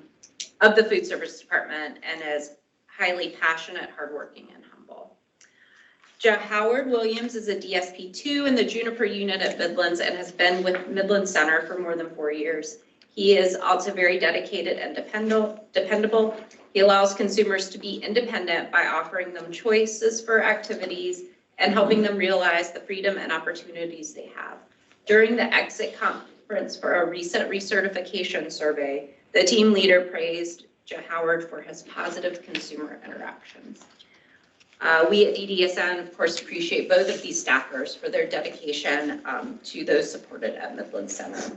is highly passionate, hardworking, and humble. Jeff Howard Williams is a DSP2 in the Juniper unit at Midlands and has been with Midland Center for more than 4 years. He is also very dedicated and dependable. He allows consumers to be independent by offering them choices for activities and helping them realize the freedom and opportunities they have. During the exit conference for a recent recertification survey, the team leader praised Howard for his positive consumer interactions. We at DDSN, of course, appreciate both of these staffers for their dedication to those supported at Midland Center.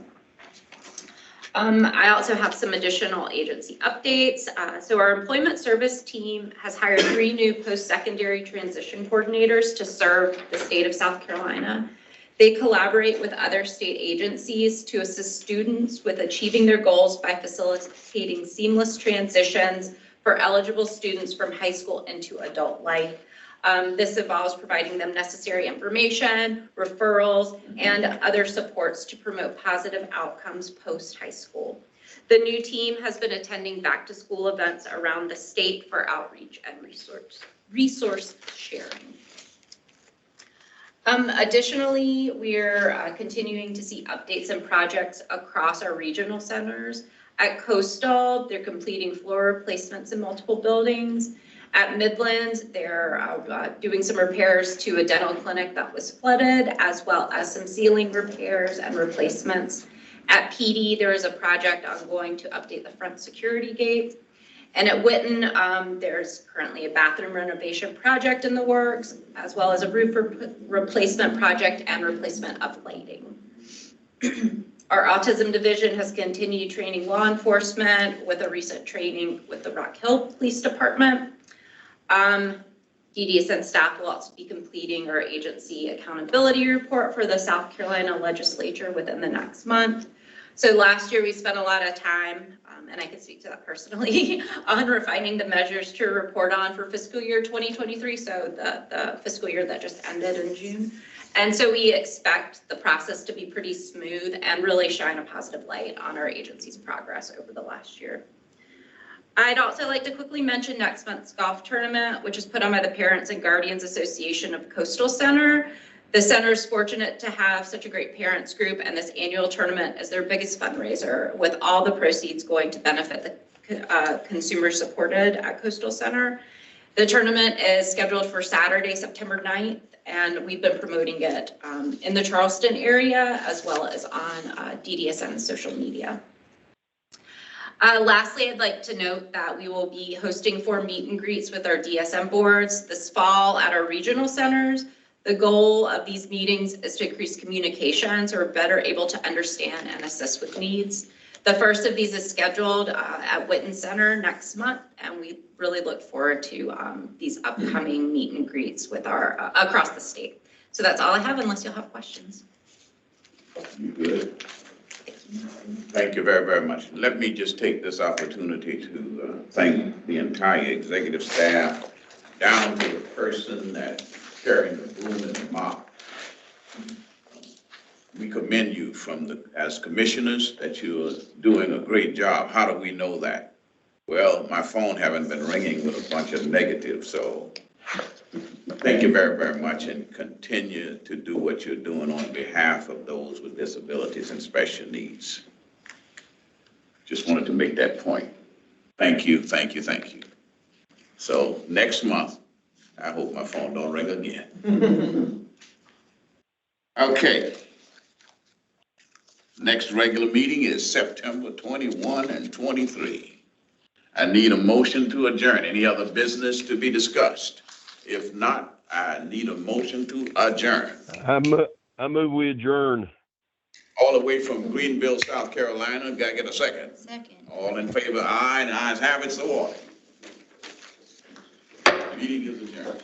I also have some additional agency updates. So our employment service team has hired 3 new post-secondary transition coordinators to serve the state of South Carolina. They collaborate with other state agencies to assist students with achieving their goals by facilitating seamless transitions for eligible students from high school into adult life. This involves providing them necessary information, referrals, and other supports to promote positive outcomes post-high school. The new team has been attending back-to-school events around the state for outreach and resource sharing. Additionally, we're continuing to see updates and projects across our regional centers. At Coastal, they're completing floor replacements in multiple buildings. At Midland, they're doing some repairs to a dental clinic that was flooded, as well as some ceiling repairs and replacements. At PD, there is a project ongoing to update the front security gate. And at Witten, there's currently a bathroom renovation project in the works, as well as a roof replacement project and replacement of lighting. Our autism division has continued training law enforcement with a recent training with the Rock Hill Police Department. DDSN staff will also be completing our agency accountability report for the South Carolina legislature within the next month. So last year we spent a lot of time, and I can speak to that personally, on refining the measures to report on for fiscal year 2023, so the fiscal year that just ended in June. And so we expect the process to be pretty smooth and really shine a positive light on our agency's progress over the last year. I'd also like to quickly mention next month's golf tournament, which is put on by the Parents and Guardians Association of Coastal Center. The center is fortunate to have such a great parents group, and this annual tournament is their biggest fundraiser, with all the proceeds going to benefit the consumers supported at Coastal Center. The tournament is scheduled for Saturday, September 9th, and we've been promoting it in the Charleston area, as well as on DDSN social media. Lastly, I'd like to note that we will be hosting 4 meet and greets with our DSM boards this fall at our regional centers. The goal of these meetings is to increase communication so we're better able to understand and assist with needs. The first of these is scheduled at Witten Center next month, and we really look forward to these upcoming meet and greets with our across the state. So that's all I have, unless you'll have questions. You good? Thank you very, very much. Let me just take this opportunity to thank the entire executive staff, down to the person that's carrying the broom and the mop. We commend you as commissioners that you're doing a great job. How do we know that? Well, my phone haven't been ringing with a bunch of negatives, so thank you very, very much, and continue to do what you're doing on behalf of those with disabilities and special needs. Just wanted to make that point. Thank you, thank you, thank you. So next month, I hope my phone don't ring again. Okay. Next regular meeting is September 21 and 23. I need a motion to adjourn. Any other business to be discussed? If not, I need a motion to adjourn. I move we adjourn. All the way from Greenville, South Carolina. Gotta get a second. Second. All in favor, aye, and ayes have it, so ordered. Meeting is adjourned.